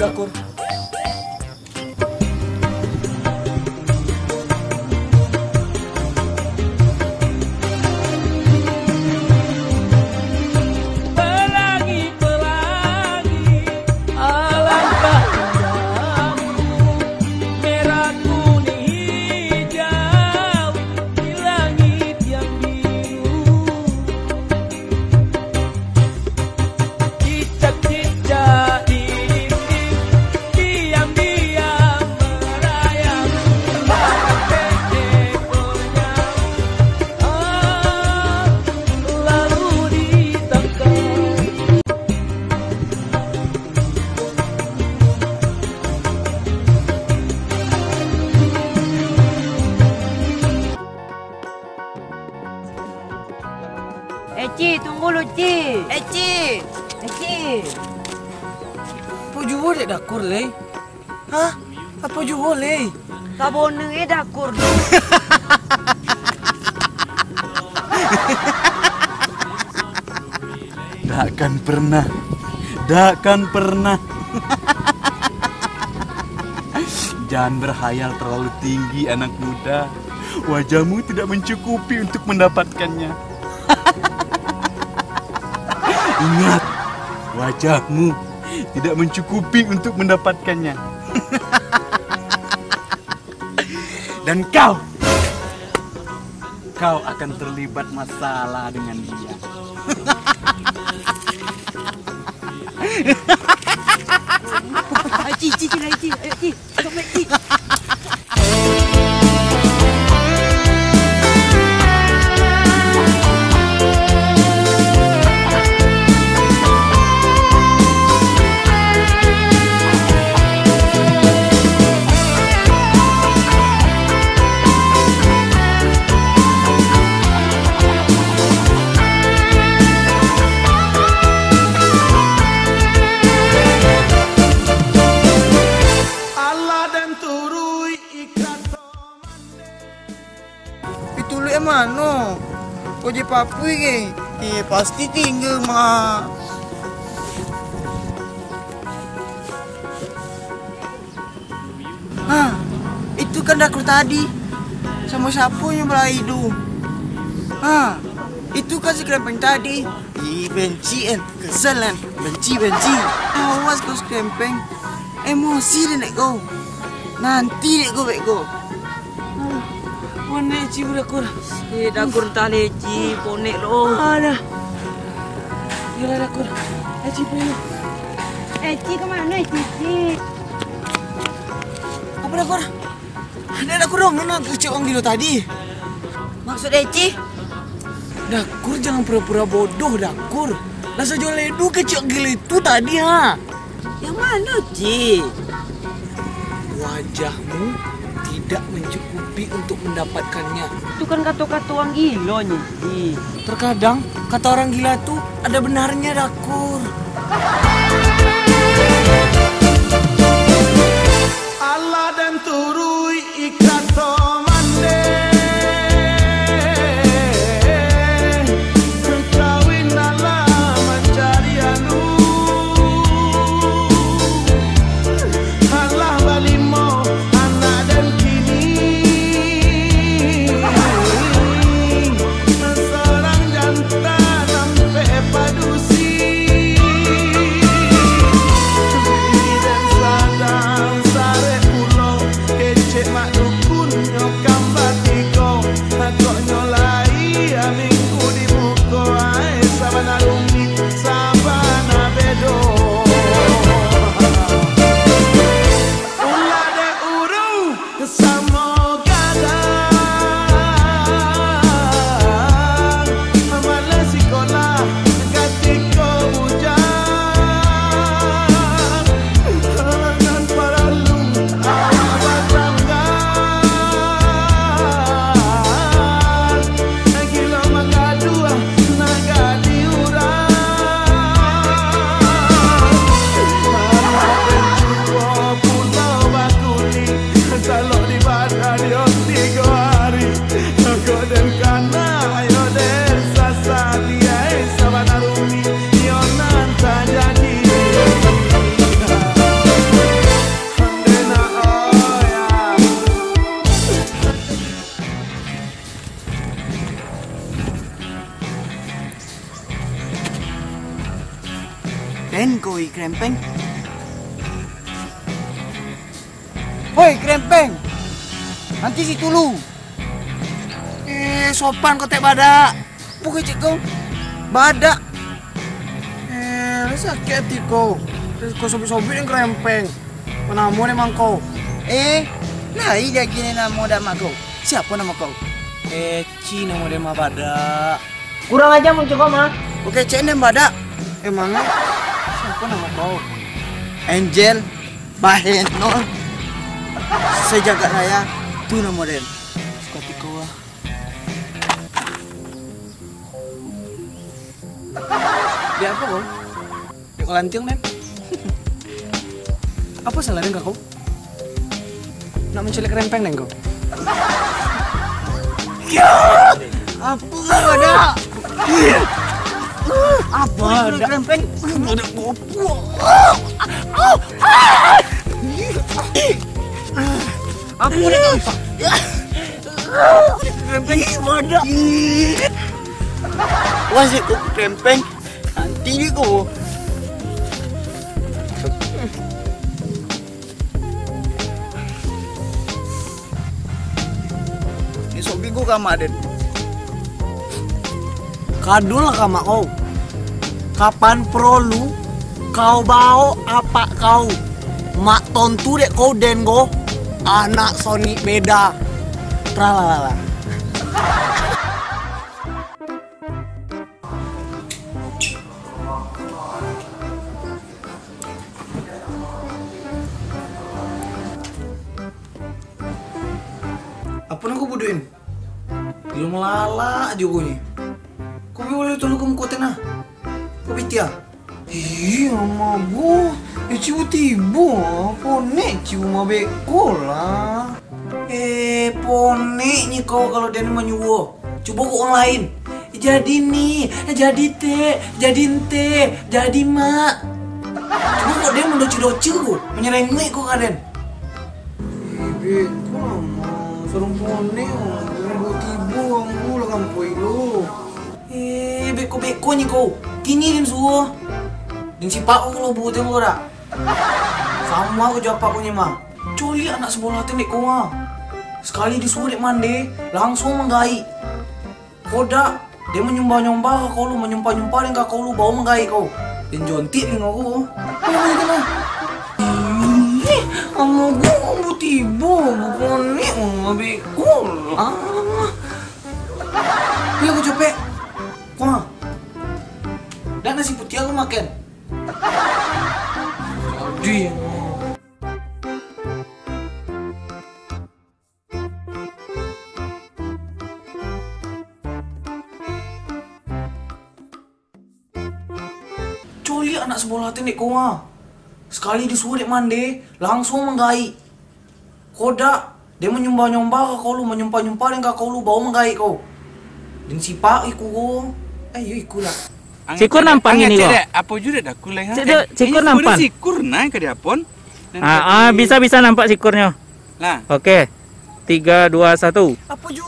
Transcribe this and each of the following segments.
Dakur. Pelangi-pelangi alangkah indahmu, merah kuning hijau di langit yang biru. Cicak-cicak di diam-diam merayap, ekornya lalu ditangkap. Ci, tunggu lu, Ci. Ci. Ci. Apa juga dek dakur le? Hah? Apa juga le? Kaboneng dakur. Takkan pernah. Takkan pernah. Jangan berhayal terlalu tinggi anak muda. Wajahmu tidak mencukupi untuk mendapatkannya. Ingat, wajahmu tidak mencukupi untuk mendapatkannya. Dan kau akan terlibat masalah dengan dia. Ci, sampai Ci. Itu lu emano? Kau je papui ke? Pasti tinggal mah. Hah, itu kan dakur tadi. Sama siapa yang belah hidup? Hah, itu kan si krempeng tadi. Benci keselan, benci. Awas kau si krempeng. Emosi deh nek kau. Nanti dek kau beko. Mana Ci dakur? Dakur tali Ci, ponek lo. Alah. Gila dakur. Ci punya. Ci kemana Ci? Apa dakur? Ada dakur dong, mana kecil orang gila tadi? Maksud Ci? Dakur jangan pura-pura bodoh dakur. Rasa jual ledu kecil gila itu tadi ha. Yang mana Ci? Wajahmu tidak mencukupi untuk mendapatkannya. Itu kan kata-kata orang gila nih, Ci. Terkadang kata orang gila itu ada benarnya dakur. Allah dan turui ikato mande. Kekawin Allah mencari anu. Allah balimo anak dan kini. Seorang jantan sampai padusi. Dan sadang sare pulau kecek mak dukun. Keren kau, Krempeng. Woi, Krempeng. Nanti si tulu. Sopan kau tak badak. Bukan cik kau. Badak. Sakit hati kau. Kau sobek-sobek yang Krempeng. Mana mau emang kau? Nah, iya gini nama nama kau. Siapa nama kau? Ci nama dia mah badak. Kurang aja muncul kau mah. Oke, cek nem badak. Emangnya siapa nama kau? Angel Bahenol. Sejagat raya. Itu nama dia. Sekati kau ah. Dia apa kau? Dia kelanting nen. Apa salahnya kau? Nak menculik Krempeng nen kau? Apa badak? Apa itu Krempeng? Ada gopo. Apa dia apa? Krempeng badak. Wasik kau Krempeng. Nanti dia kau. Ni sobi kau kamar den. Kadul lah kamak kau. Kapan perlu kau bawa apa kau? Mak tontu dek kau den go. Anak Sony beda. Tralalala. Apa nak kau bodohin? Dia melala aja kau ni. Kau boleh tolong kamu kote na? Kau bitia? Iya mabu. Ciu tibu. Pone ciu mabeko lah. Pone ni kau kalau dia menyuwo. Coba kau orang lain. Jadi ni, jadi te, jadi ente, jadi mak. Coba kau dia mendoci-doci kau, menyerempet kau kaden. Beko lama. Sarung pone. Mau tibu aku lah kampoi lo. Beko-beko ni kau. Kini din suo. Din si Pak kalau buat tengok ora. Sama aku jawab Pak punya mah. Coli anak sekolah tendek kau mah. Sekali disuruh dek mandi, langsung menggai. Kodak, dia menyumbah-nyumbah ke kau lu, menyumpah-nyumpah dengan kau lu, bawa menggai kau. Dan jontik dengan aku. Apa yang mana? Amo gua butibo, bukan ni, beko lah. Bila aku capek. Wah. Dan nasi putih aku makan. Jadi. Coli anak sekolah tendek kau mah. Sekali disuruh dek mandi, langsung menggai. Kodak, dia menyumbah-nyumbah ke kau lu, menyumpah-nyumpah dengan kau lu, bawa menggai kau. Dan si Pak iku, ayo ikulah. Sikur nampak ini kok. Apa juga dah kulai ha. Sikur nampak. Sikur naik ke dia pun. Bisa nampak sikurnya. Lah. Oke. 3 2 1. Apa ju?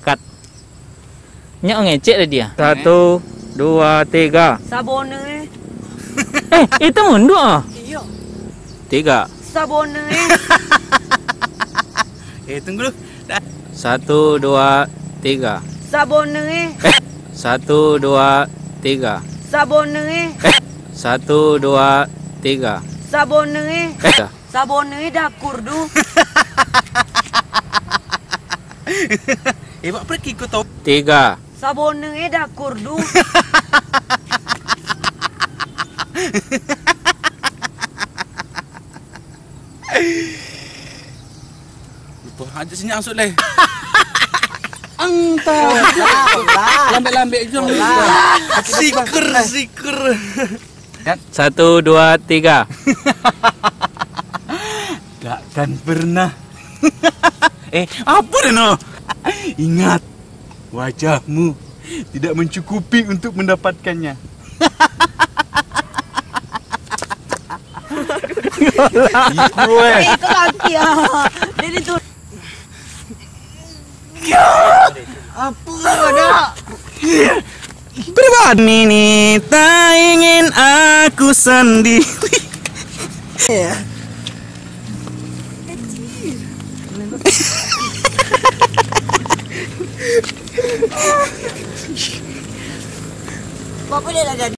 Cut. Nyak ngecek dah dia. 1 2 3. Sabone. Itu mundur ah. Iya. 3. Sabone. Tunggu dulu. 1 2 3. Sabone. 1 2 3. Sabone. 1 2 3. Sabone. Sabone dakur du. Pak pergi kau tahu. 3. Sabone dakur du. Lupa aja sini masuk leh. Angta. Lambe-lambe je. Sikur. 1 2 3. Takkan pernah. Apa dah no? Ingat, wajahmu tidak mencukupi untuk mendapatkannya. Iku Itu lagi ya. Jadi tu. Apa ada? pribadi ini tak ingin aku sendiri. Ya. Bapak dia dah jadi.